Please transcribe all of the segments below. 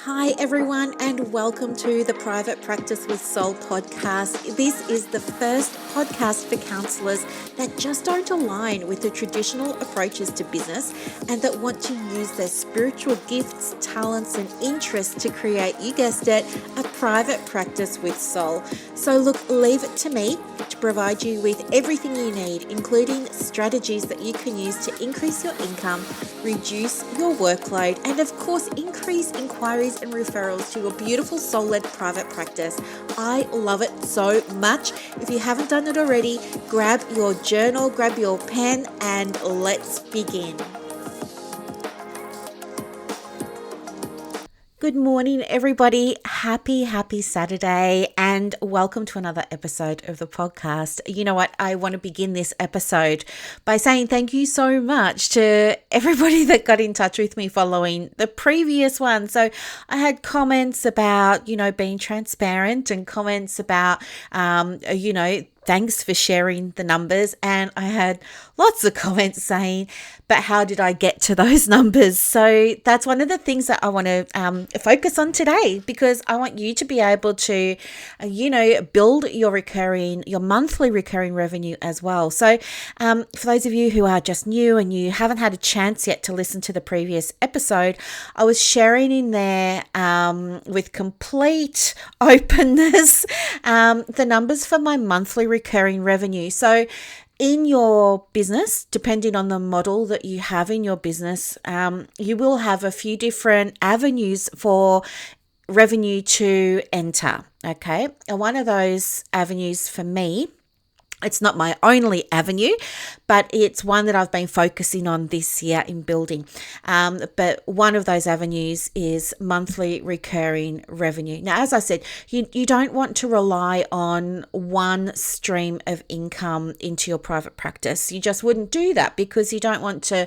Hi, everyone, and welcome to the Private Practice with Soul podcast. This is the first podcast for counselors that just don't align with the traditional approaches to business and that want to use their spiritual gifts, talents, and interests to create, you guessed it, a private practice with soul. So, look, leave it to me to provide you with everything you need, including strategies that you can use to increase your income, reduce your workload, and of course, increase inquiries and referrals to your beautiful soul-led private practice. I love it so much. If you haven't done it already, grab your journal, grab your pen, and let's begin. Good morning, everybody. Happy Saturday, and welcome to another episode of the podcast. You know what? I want to begin this episode by saying thank you so much to everybody that got in touch with me following the previous one. So I had comments about, being transparent and comments about, thanks for sharing the numbers. And I had lots of comments saying, but how did I get to those numbers? So that's one of the things that I want to focus on today, because I want you to be able to, build your monthly recurring revenue as well. So for those of you who are just new and you haven't had a chance yet to listen to the previous episode, I was sharing in there with complete openness the numbers for my monthly recurring revenue. So in your business, depending on the model that you have in your business, you will have a few different avenues for revenue to enter. Okay. And one of those avenues for me, it's not my only avenue, but it's one that I've been focusing on this year in building. But one of those avenues is monthly recurring revenue. Now, as I said, you don't want to rely on one stream of income into your private practice. You just wouldn't do that, because you don't want to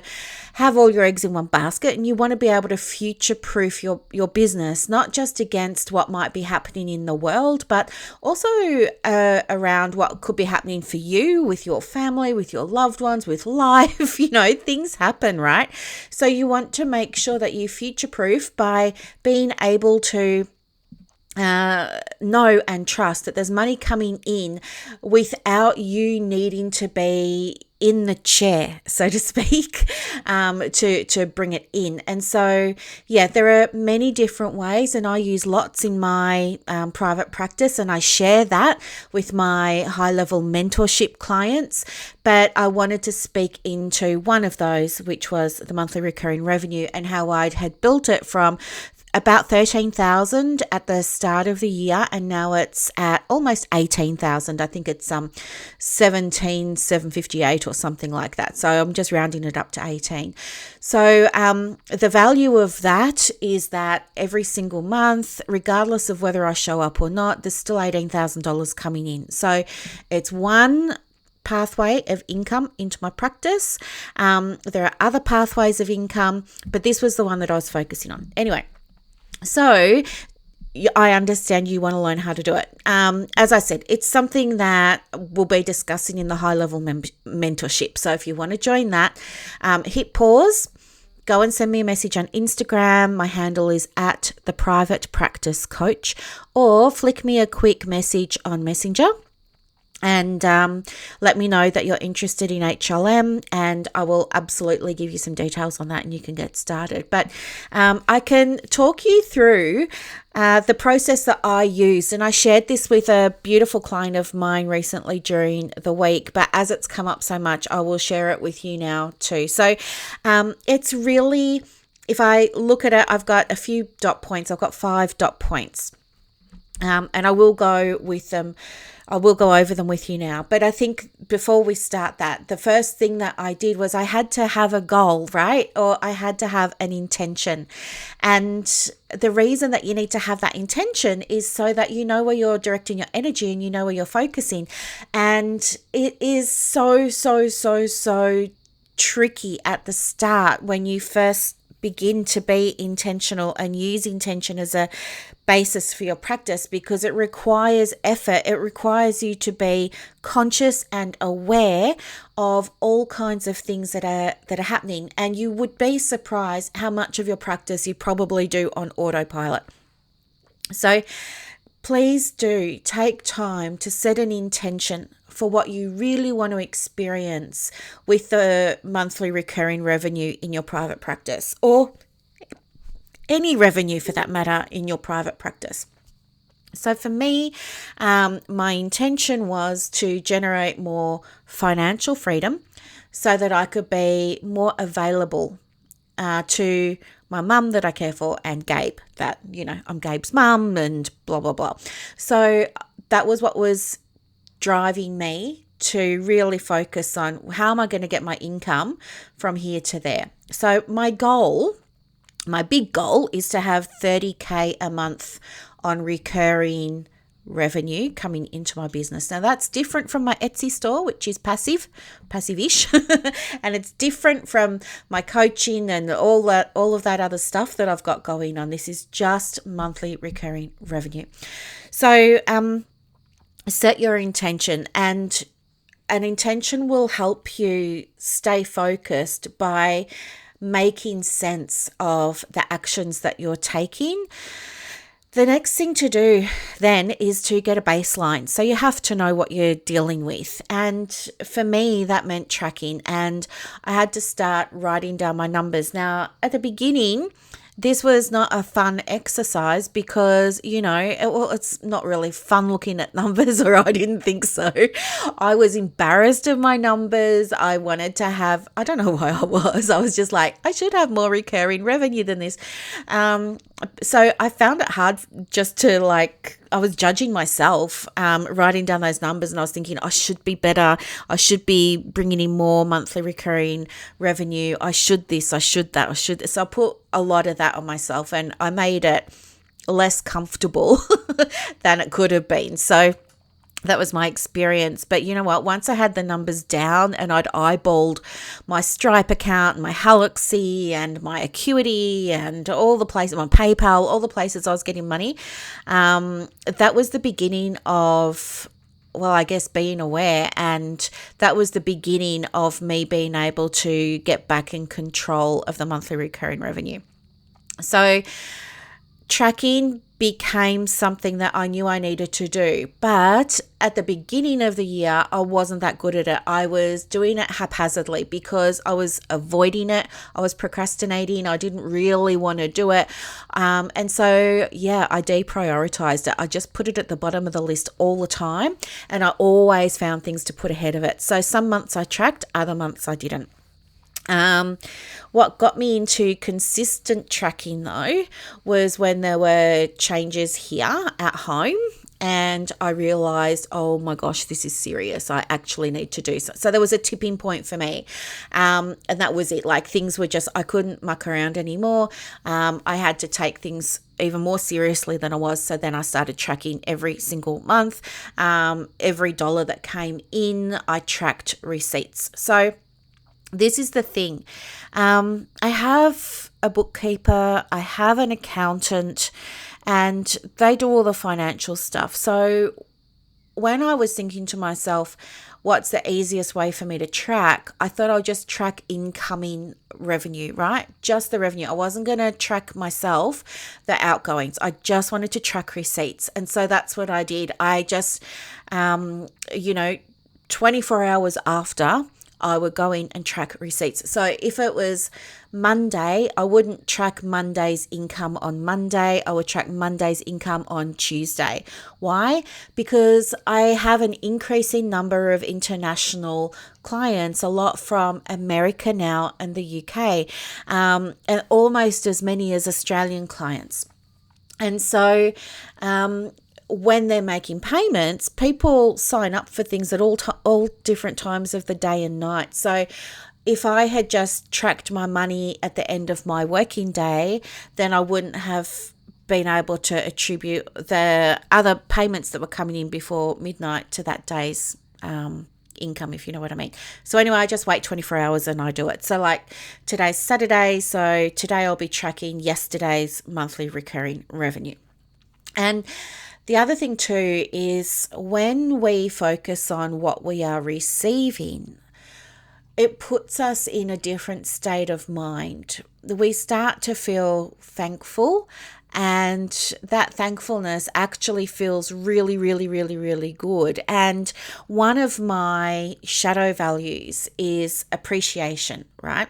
have all your eggs in one basket, and you want to be able to future-proof your business, not just against what might be happening in the world, but also around what could be happening for you, with your family, with your loved ones, with life. Things happen, right? So you want to make sure that you future-proof by being able to know and trust that there's money coming in without you needing to be in the chair, so to speak, to bring it in. And so, there are many different ways, and I use lots in my private practice, and I share that with my high-level mentorship clients. But I wanted to speak into one of those, which was the monthly recurring revenue, and how I had built it from about 13,000 at the start of the year, and now it's at almost 18,000. I think it's 17,758 or something like that. So I'm just rounding it up to 18. So the value of that is that every single month, regardless of whether I show up or not, there's still $18,000 coming in. So it's one pathway of income into my practice. There are other pathways of income, but this was the one that I was focusing on. Anyway, so I understand you want to learn how to do it. As I said, it's something that we'll be discussing in the high-level mentorship. So if you want to join that, hit pause, go and send me a message on Instagram. My handle is at the Private Practice Coach, or flick me a quick message on Messenger and let me know that you're interested in HLM, and I will absolutely give you some details on that, and you can get started. But I can talk you through the process that I use, and I shared this with a beautiful client of mine recently during the week, but as it's come up so much, I will share it with you now too. So it's really, if I look at it, I've got a few dot points. I've got 5 dot points, and I will go with them. I will go over them with you now. But I think before we start that, the first thing that I did was I had to have a goal, right? Or I had to have an intention. And the reason that you need to have that intention is so that you know where you're directing your energy and you know where you're focusing. And it is so tricky at the start when you first begin to be intentional and use intention as a basis for your practice, because it requires effort. It requires you to be conscious and aware of all kinds of things that are happening, and you would be surprised how much of your practice you probably do on autopilot. So please do take time to set an intention for what you really want to experience with the monthly recurring revenue in your private practice, or any revenue for that matter in your private practice. So for me, my intention was to generate more financial freedom so that I could be more available to my mum that I care for, and Gabe, that, I'm Gabe's mum, and blah, blah, blah. So that was what was driving me to really focus on how am I going to get my income from here to there. So my big goal is to have 30K a month on recurring revenue coming into my business. Now that's different from my Etsy store, which is passive-ish, and it's different from my coaching and all of that other stuff that I've got going on. This is just monthly recurring revenue. So set your intention, and an intention will help you stay focused by making sense of the actions that you're taking. The next thing to do then is to get a baseline. So you have to know what you're dealing with. And for me, that meant tracking. And I had to start writing down my numbers. Now, at the beginning, this was not a fun exercise because, it's not really fun looking at numbers, or I didn't think so. I was embarrassed of my numbers. I wanted to have, I don't know why I was just like, I should have more recurring revenue than this. So I found it hard just to I was judging myself, writing down those numbers, and I was thinking I should be better. I should be bringing in more monthly recurring revenue. I should this, I should that, I should this. So I put a lot of that on myself, and I made it less comfortable than it could have been. So that was my experience. But you know what? Once I had the numbers down and I'd eyeballed my Stripe account and my Haloxy and my Acuity and all the places, my PayPal, all the places I was getting money, that was the beginning of, I guess, being aware. And that was the beginning of me being able to get back in control of the monthly recurring revenue. So tracking became something that I knew I needed to do. But at the beginning of the year, I wasn't that good at it. I was doing it haphazardly because I was avoiding it. I was procrastinating. I didn't really want to do it. And so, I deprioritized it. I just put it at the bottom of the list all the time. And I always found things to put ahead of it. So some months I tracked, other months I didn't. What got me into consistent tracking though was when there were changes here at home, and I realized, oh my gosh, this is serious. I actually need to do so. So there was a tipping point for me. And that was it. Things were just, I couldn't muck around anymore. I had to take things even more seriously than I was. So then I started tracking every single month. Every dollar that came in, I tracked receipts. So this is the thing. I have a bookkeeper, I have an accountant, and they do all the financial stuff. So when I was thinking to myself, what's the easiest way for me to track, I thought I'll just track incoming revenue, right? Just the revenue. I wasn't going to track myself, the outgoings. I just wanted to track receipts. And so that's what I did. I just, 24 hours after, I would go in and track receipts. So if it was Monday, I wouldn't track Monday's income on Monday. I would track Monday's income on Tuesday. Why? Because I have an increasing number of international clients, a lot from America now and the UK, and almost as many as Australian clients. And so, when they're making payments, people sign up for things at all different times of the day and night. So if I had just tracked my money at the end of my working day, then I wouldn't have been able to attribute the other payments that were coming in before midnight to that day's income, if you know what I mean. So anyway, I just wait 24 hours and I do it. So like today's Saturday, so today I'll be tracking yesterday's monthly recurring revenue. And the other thing too is when we focus on what we are receiving, it puts us in a different state of mind. We start to feel thankful, and that thankfulness actually feels really, really, really, really good. And one of my shadow values is appreciation, right?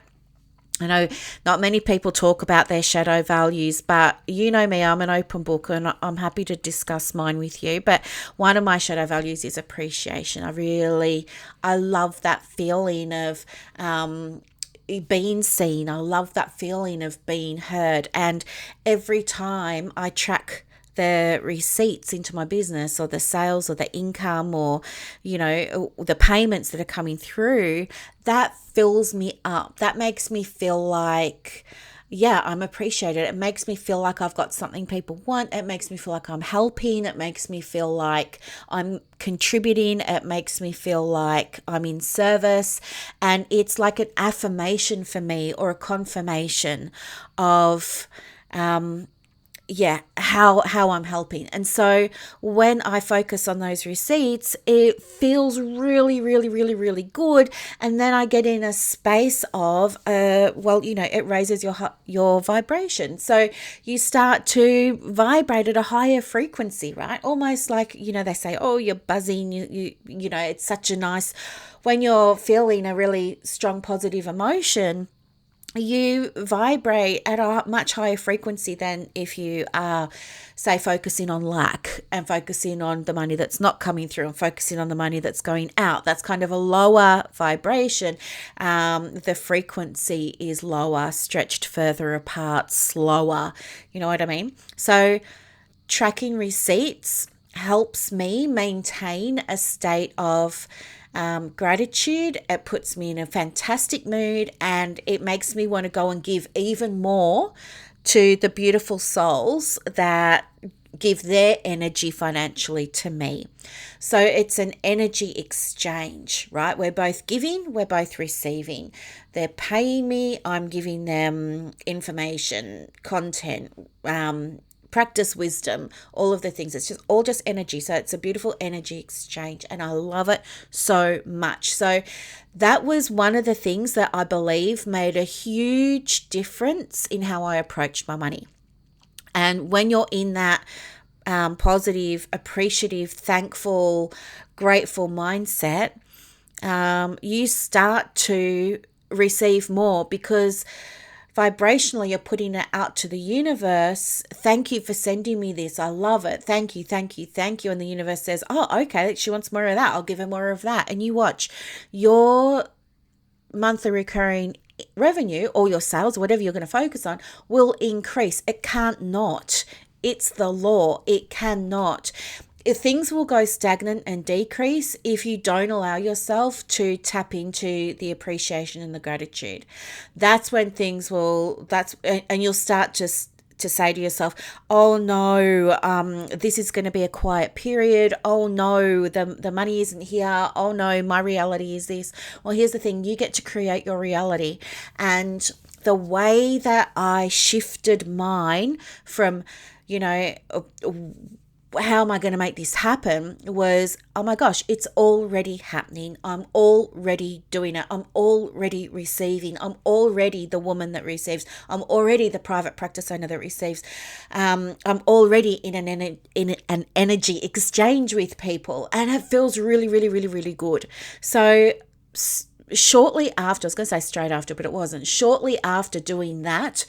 I know not many people talk about their shadow values, but you know me, I'm an open book and I'm happy to discuss mine with you. But one of my shadow values is appreciation. I love that feeling of being seen. I love that feeling of being heard. And every time I track the receipts into my business, or the sales, or the income, or the payments that are coming through, that fills me up. That makes me feel like, yeah, I'm appreciated. It makes me feel like I've got something people want. It makes me feel like I'm helping. It makes me feel like I'm contributing. It makes me feel like I'm in service. And it's like an affirmation for me, or a confirmation of how I'm helping. And so when I focus on those receipts, it feels really, really, really, really good. And then I get in a space of, it raises your vibration. So you start to vibrate at a higher frequency, right? Almost like, they say, oh, you're buzzing, it's such a nice, when you're feeling a really strong positive emotion, you vibrate at a much higher frequency than if you are, say, focusing on lack and focusing on the money that's not coming through and focusing on the money that's going out. That's kind of a lower vibration. The frequency is lower, stretched further apart, slower. You know what I mean? So tracking receipts helps me maintain a state of gratitude. It puts me in a fantastic mood, and it makes me want to go and give even more to the beautiful souls that give their energy financially to me. So it's an energy exchange, right? We're both giving, we're both receiving. They're paying me, I'm giving them information, content, practice wisdom, all of the things. It's just all just energy. So it's a beautiful energy exchange, and I love it so much. So that was one of the things that I believe made a huge difference in how I approached my money. And when you're in that positive, appreciative, thankful, grateful mindset, you start to receive more, because vibrationally you're putting it out to the universe. Thank you for sending me this. I love it. Thank you, thank you, thank you. And the universe says, oh, okay, she wants more of that. I'll give her more of that. And you watch your monthly recurring revenue, or your sales, whatever you're going to focus on, will increase. It can't not. It's the law. It cannot. If things will go stagnant and decrease if you don't allow yourself to tap into the appreciation and the gratitude. That's when things will, and you'll start to say to yourself, oh no, this is going to be a quiet period. Oh no, the money isn't here. Oh no, my reality is this. Well, here's the thing, you get to create your reality. And the way that I shifted mine from, how am I going to make this happen, was, oh my gosh, it's already happening. I'm already doing it. I'm already receiving. I'm already the woman that receives. I'm already the private practice owner that receives. I'm already in an energy exchange with people, and it feels really, really, really, really good. So shortly after, I was going to say straight after, but it wasn't. Shortly after doing that,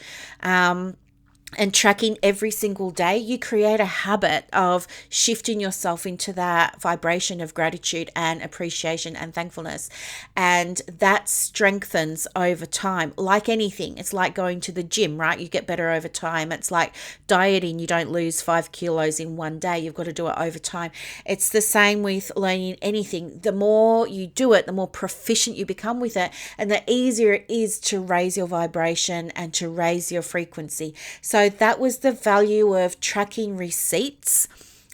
and tracking every single day, you create a habit of shifting yourself into that vibration of gratitude and appreciation and thankfulness. And that strengthens over time. Like anything, it's like going to the gym, right? You get better over time. It's like dieting. You don't lose 5 kilos in one day. You've got to do it over time. It's the same with learning anything. The more you do it, the more proficient you become with it, and the easier it is to raise your vibration and to raise your frequency. So that was the value of tracking receipts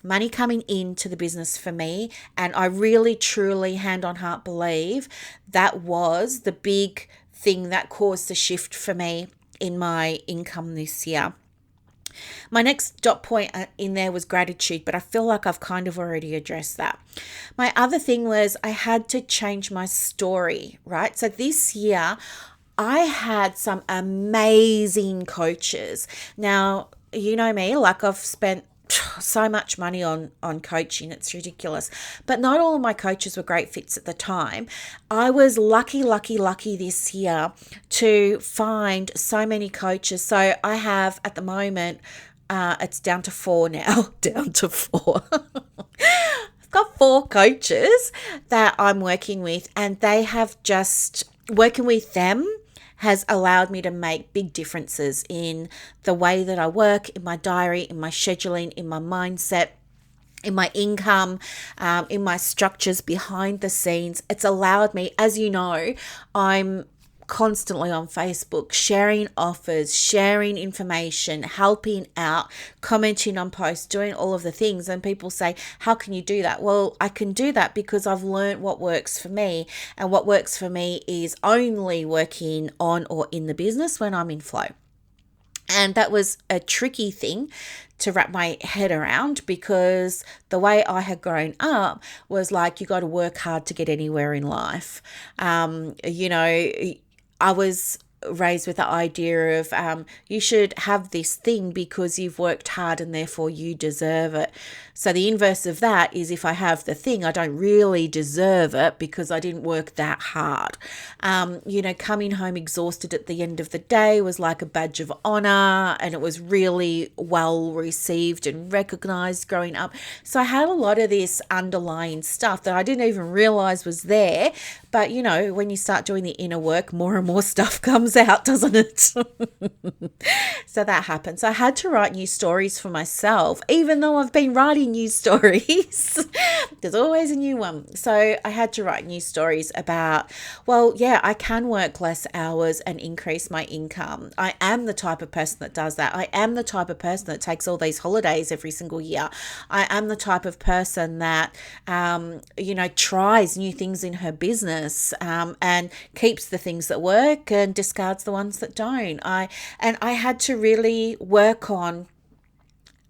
money coming into the business for me. And I really, truly, hand on heart believe that was the big thing that caused the shift for me in my income this year. My next dot point in there was gratitude, but I feel like I've kind of already addressed that. My other thing was I had to change my story, right? So this year, I had some amazing coaches. Now, you know me, like I've spent so much money on coaching, it's ridiculous, but not all of my coaches were great fits at the time. I was lucky this year to find so many coaches. So I have at the moment, it's down to 4 now. Down to 4. I've got 4 coaches that I'm working with, and they have just, working with them has allowed me to make big differences in the way that I work, in my diary, in my scheduling, in my mindset, in my income, in my structures behind the scenes. It's allowed me, as you know, I'm constantly on Facebook, sharing offers, sharing information, helping out, commenting on posts, doing all of the things. And people say, how can you do that? Well, I can do that because I've learned what works for me. And what works for me is only working on or in the business when I'm in flow. And that was a tricky thing to wrap my head around, because the way I had grown up was like, you got to work hard to get anywhere in life. I was raised with the idea of you should have this thing because you've worked hard and therefore you deserve it. So the inverse of that is, if I have the thing, I don't really deserve it because I didn't work that hard. Coming home exhausted at the end of the day was like a badge of honor, and it was really well received and recognized growing up. So I had a lot of this underlying stuff that I didn't even realize was there. But, when you start doing the inner work, more and more stuff comes out, doesn't it? So that happened. So I had to write new stories for myself, even though I've been writing new stories. There's always a new one. So I had to write new stories about, I can work less hours and increase my income. I am the type of person that does that. I am the type of person that takes all these holidays every single year. I am the type of person that, tries new things in her business and keeps the things that work and discards the ones that don't. I had to really work on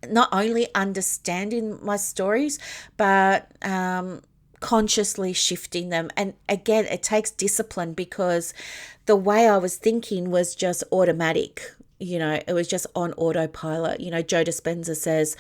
not only understanding my stories, but consciously shifting them. And again, it takes discipline, because the way I was thinking was just automatic. It was just on autopilot. Joe Dispenza says,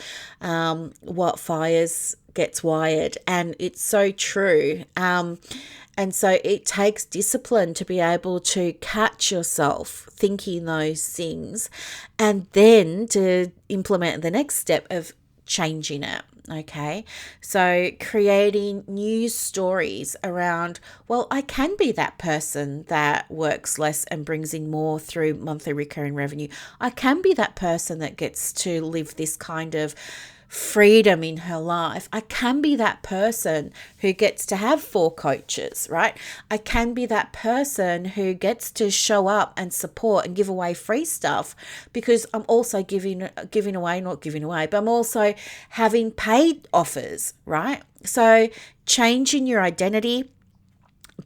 what fires gets wired. And it's so true. And so it takes discipline to be able to catch yourself thinking those things, and then to implement the next step of changing it. Okay. So creating new stories around, I can be that person that works less and brings in more through monthly recurring revenue. I can be that person that gets to live this kind of freedom in her life. I can be that person who gets to have 4 coaches, right? I can be that person who gets to show up and support and give away free stuff, because I'm also giving away, not giving away, but I'm also having paid offers, right? So changing your identity,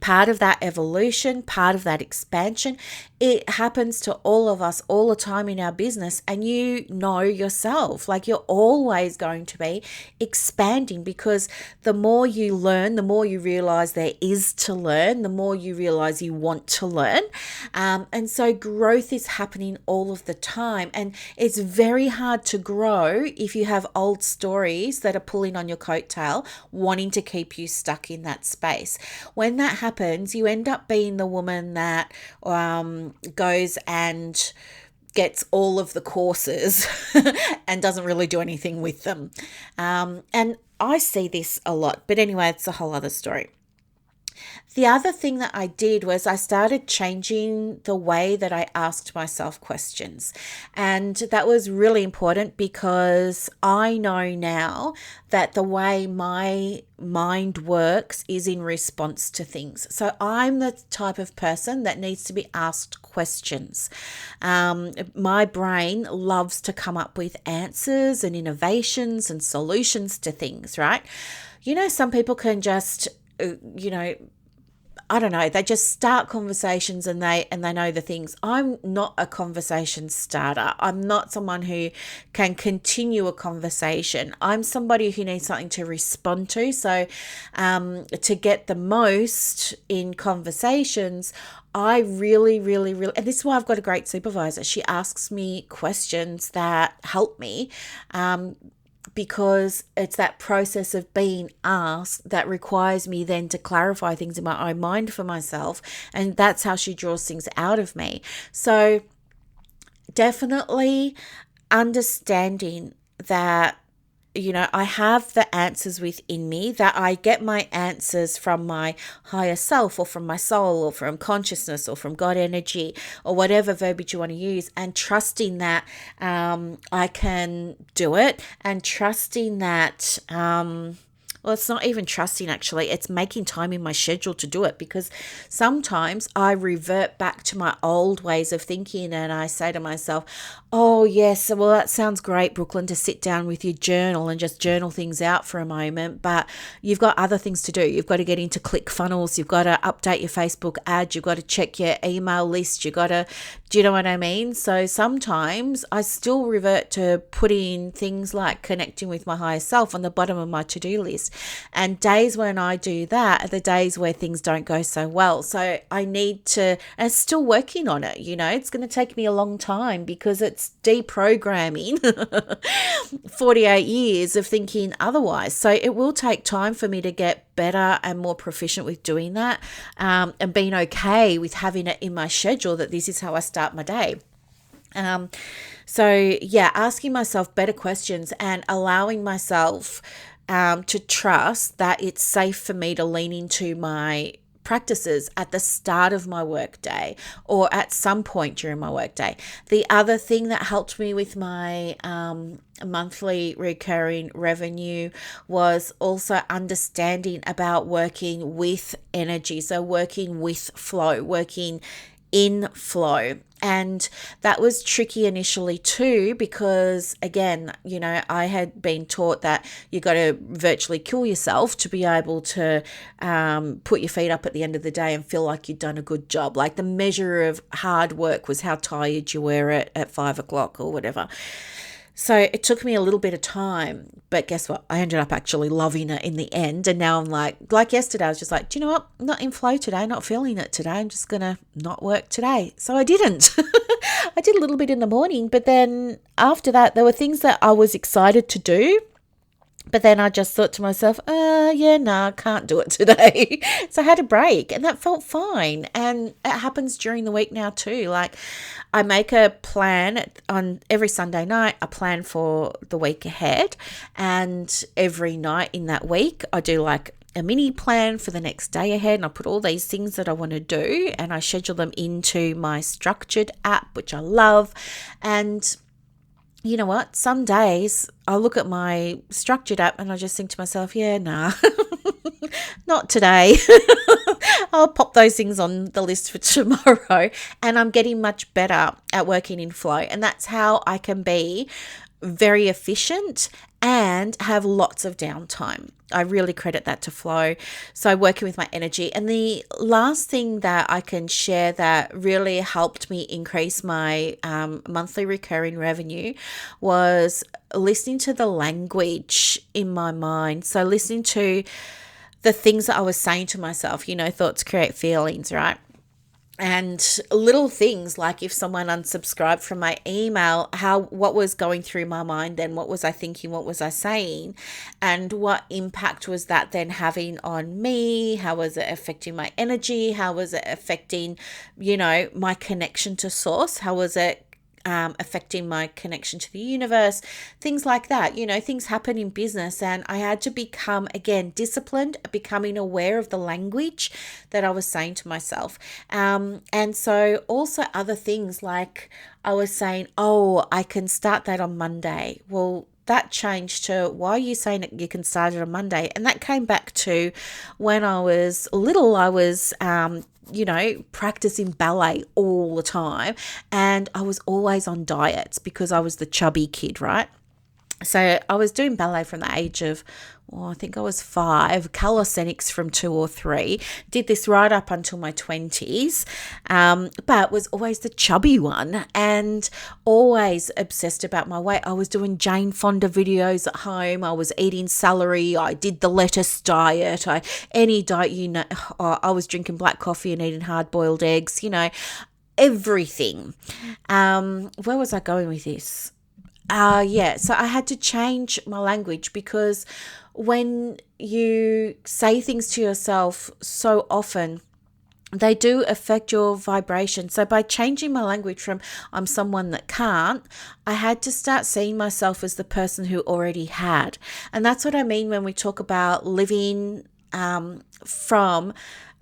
part of that evolution, part of that expansion, it happens to all of us all the time in our business. And yourself, like you're always going to be expanding, because the more you learn, the more you realize there is to learn, the more you realize you want to learn. And so growth is happening all of the time. And it's very hard to grow if you have old stories that are pulling on your coattail, wanting to keep you stuck in that space. When that happens, you end up being the woman that goes and gets all of the courses and doesn't really do anything with them. And I see this a lot, but anyway, it's a whole other story. The other thing that I did was I started changing the way that I asked myself questions. And that was really important because I know now that the way my mind works is in response to things. So I'm the type of person that needs to be asked questions. My brain loves to come up with answers and innovations and solutions to things, right? Some people can just, I don't know, they just start conversations and they know the things. I'm not a conversation starter. I'm not someone who can continue a conversation. I'm somebody who needs something to respond to. So to get the most in conversations, I really, really, really, and this is why I've got a great supervisor. She asks me questions that help me. Because it's that process of being asked that requires me then to clarify things in my own mind for myself. And that's how she draws things out of me. So definitely understanding that, I have the answers within me, that I get my answers from my higher self or from my soul or from consciousness or from God energy or whatever verbiage you want to use, and trusting that I can do it, and trusting that well, it's not even trusting, actually. It's making time in my schedule to do it, because sometimes I revert back to my old ways of thinking and I say to myself, oh, yes, well, that sounds great, Brooklyn, to sit down with your journal and just journal things out for a moment. But you've got other things to do. You've got to get into ClickFunnels. You've got to update your Facebook ads. You've got to check your email list. You've got to, do you know what I mean? So sometimes I still revert to putting things like connecting with my higher self on the bottom of my to-do list. And days when I do that are the days where things don't go so well. So I need to, and still working on it, it's going to take me a long time because it's deprogramming 48 years of thinking otherwise. So it will take time for me to get better and more proficient with doing that, and being okay with having it in my schedule that this is how I start my day. So yeah, asking myself better questions and allowing myself to trust that it's safe for me to lean into my practices at the start of my workday or at some point during my workday. The other thing that helped me with my monthly recurring revenue was also understanding about working with energy. So working with flow, working in flow. And that was tricky initially too, because again, I had been taught that you got to virtually kill yourself to be able to put your feet up at the end of the day and feel like you'd done a good job. Like the measure of hard work was how tired you were at 5 o'clock or whatever. So it took me a little bit of time, but guess what? I ended up actually loving it in the end. And now I'm like yesterday, I was just like, do you know what? I'm not in flow today, not feeling it today. I'm just going to not work today. So I didn't. I did a little bit in the morning, but then after that, there were things that I was excited to do. But then I just thought to myself, I can't do it today. So I had a break and that felt fine. And it happens during the week now too. Like I make a plan on every Sunday night, a plan for the week ahead. And every night in that week, I do like a mini plan for the next day ahead, and I put all these things that I want to do and I schedule them into my structured app, which I love. And you know what? Some days I look at my structured app and I just think to myself, not today. I'll pop those things on the list for tomorrow. And I'm getting much better at working in flow. And that's how I can be very efficient and have lots of downtime. I really credit that to flow. So working with my energy. And the last thing that I can share that really helped me increase my monthly recurring revenue was listening to the language in my mind. So listening to the things that I was saying to myself, thoughts create feelings, right? And little things like if someone unsubscribed from my email, what was going through my mind then? What was I thinking? What was I saying? And what impact was that then having on me? How was it affecting my energy? How was it affecting, my connection to source? How was it affecting my connection to the universe, things like that. Things happen in business, and I had to become, again, disciplined, becoming aware of the language that I was saying to myself. And so also other things like I was saying, oh, I can start that on Monday. Well, that changed to, why are you saying that you can start it on Monday? And that came back to when I was little. I was practicing ballet all the time, and I was always on diets because I was the chubby kid, right? So I was doing ballet from the age of, I think I was 5, calisthenics from 2 or 3, did this right up until my 20s, but was always the chubby one and always obsessed about my weight. I was doing Jane Fonda videos at home. I was eating celery. I did the lettuce diet. Any diet, I was drinking black coffee and eating hard-boiled eggs, everything. Where was I going with this? So I had to change my language, because when you say things to yourself so often, they do affect your vibration. So by changing my language from I'm someone that can't, I had to start seeing myself as the person who already had. And that's what I mean when we talk about living from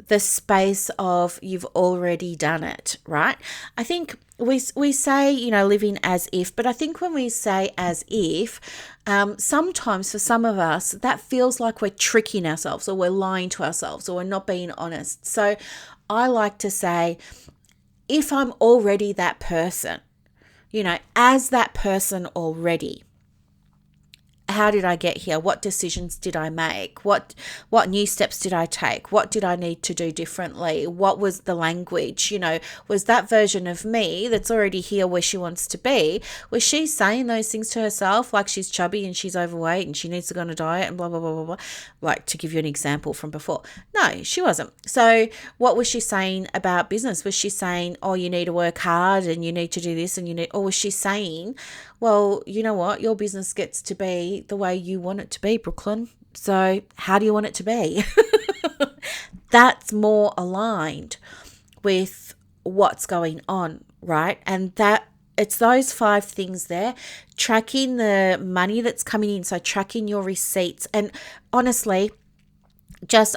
the space of you've already done it, right? I think we say, living as if, but I think when we say as if, sometimes for some of us, that feels like we're tricking ourselves, or we're lying to ourselves, or we're not being honest. So I like to say, if I'm already that person, as that person already, how did I get here? What decisions did I make? What new steps did I take? What did I need to do differently? What was the language? Was that version of me that's already here where she wants to be, was she saying those things to herself, like she's chubby and she's overweight and she needs to go on a diet and blah, blah, blah, blah, blah, like, to give you an example from before? No, she wasn't. So what was she saying about business? Was she saying, oh, you need to work hard and you need to do this or was she saying, well, you know what, your business gets to be the way you want it to be, Brooklyn. So how do you want it to be? That's more aligned with what's going on, right? And that it's those 5 things there, tracking the money that's coming in. So tracking your receipts. And honestly,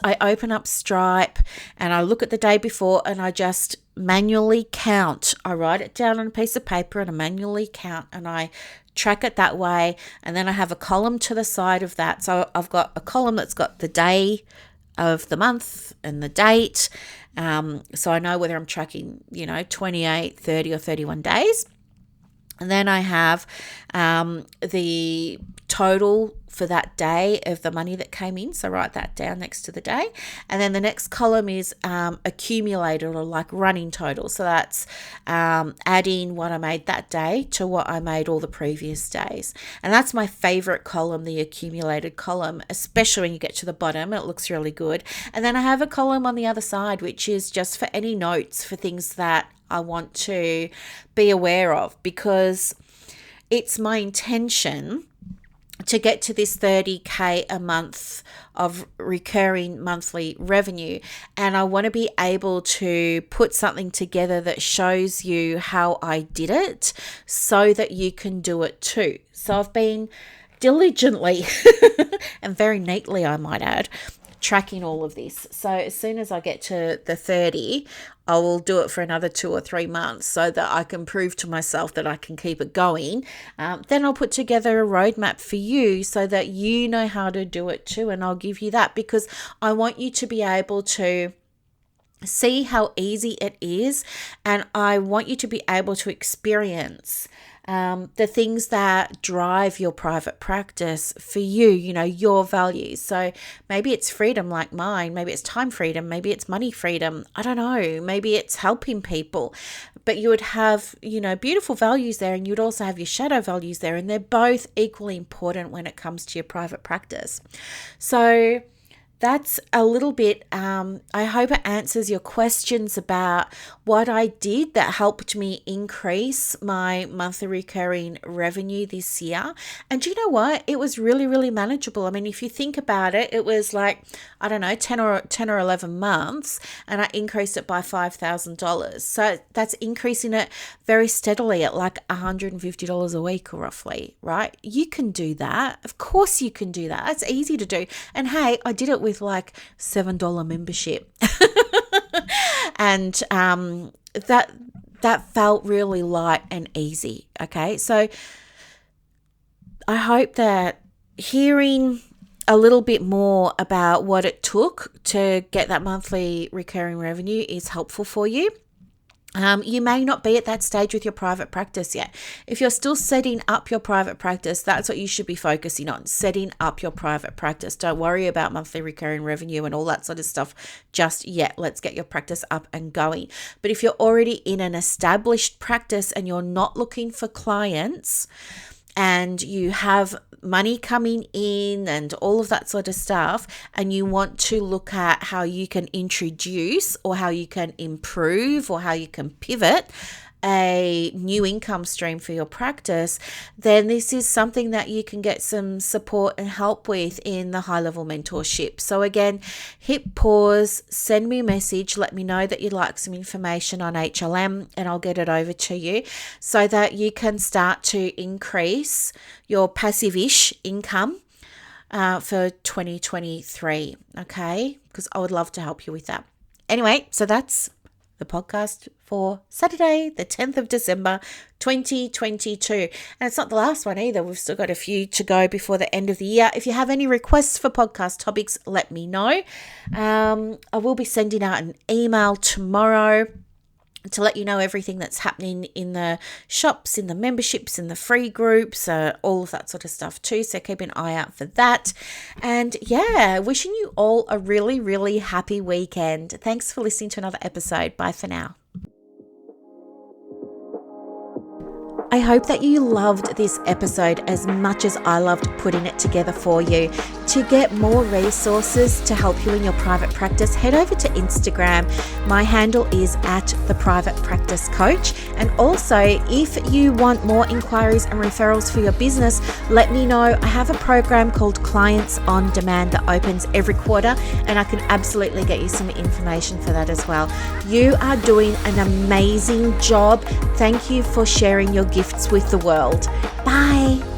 I open up Stripe and I look at the day before and I just manually count. I write it down on a piece of paper and I manually count and I track it that way. And then I have a column to the side of that. So I've got a column that's got the day of the month and the date. So I know whether I'm tracking, 28, 30 or 31 days. And then I have the total for that day of the money that came in. So write that down next to the day. And then the next column is accumulated, or like running total. So that's adding what I made that day to what I made all the previous days. And that's my favorite column, the accumulated column, especially when you get to the bottom. It looks really good. And then I have a column on the other side, which is just for any notes for things that I want to be aware of, because it's my intention to get to this 30K a month of recurring monthly revenue. And I want to be able to put something together that shows you how I did it so that you can do it too. So I've been diligently and very neatly, I might add, tracking all of this. So as soon as I get to the 30, I will do it for another 2 or 3 months so that I can prove to myself that I can keep it going. Then I'll put together a roadmap for you so that you know how to do it too. And I'll give you that because I want you to be able to see how easy it is. And I want you to be able to experience the things that drive your private practice for you, your values. So maybe it's freedom like mine, maybe it's time freedom, maybe it's money freedom. I don't know, maybe it's helping people, but you would have, beautiful values there, and you'd also have your shadow values there. And they're both equally important when it comes to your private practice. So that's a little bit, I hope it answers your questions about what I did that helped me increase my monthly recurring revenue this year. And you know what? It was really, really manageable. I mean, if you think about it, it was like, I don't know, 10 or 11 months, and I increased it by $5,000. So that's increasing it very steadily at like $150 a week roughly, right? You can do that. Of course you can do that. That's easy to do. And hey, I did it with like $7 membership. And that felt really light and easy. Okay. So I hope that hearing a little bit more about what it took to get that monthly recurring revenue is helpful for you. You may not be at that stage with your private practice yet. If you're still setting up your private practice, that's what you should be focusing on, setting up your private practice. Don't worry about monthly recurring revenue and all that sort of stuff just yet. Let's get your practice up and going. But if you're already in an established practice and you're not looking for clients, and you have money coming in and all of that sort of stuff, and you want to look at how you can introduce or how you can improve or how you can pivot a new income stream for your practice, then this is something that you can get some support and help with in the high level mentorship. So again, hit pause, send me a message, let me know that you'd like some information on HLM, and I'll get it over to you so that you can start to increase your passive-ish income for 2023. Okay, because I would love to help you with that. Anyway, so that's the podcast for Saturday, the 10th of December, 2022. And it's not the last one either. We've still got a few to go before the end of the year. If you have any requests for podcast topics, let me know. I will be sending out an email tomorrow to let you know everything that's happening in the shops, in the memberships, in the free groups, all of that sort of stuff too. So keep an eye out for that. And yeah, wishing you all a really, really happy weekend. Thanks for listening to another episode. Bye for now. I hope that you loved this episode as much as I loved putting it together for you. To get more resources to help you in your private practice, head over to Instagram. My handle is @theprivatepracticecoach. And also, if you want more inquiries and referrals for your business, let me know. I have a program called Clients on Demand that opens every quarter, and I can absolutely get you some information for that as well. You are doing an amazing job. Thank you for sharing your gifts with the world. Bye.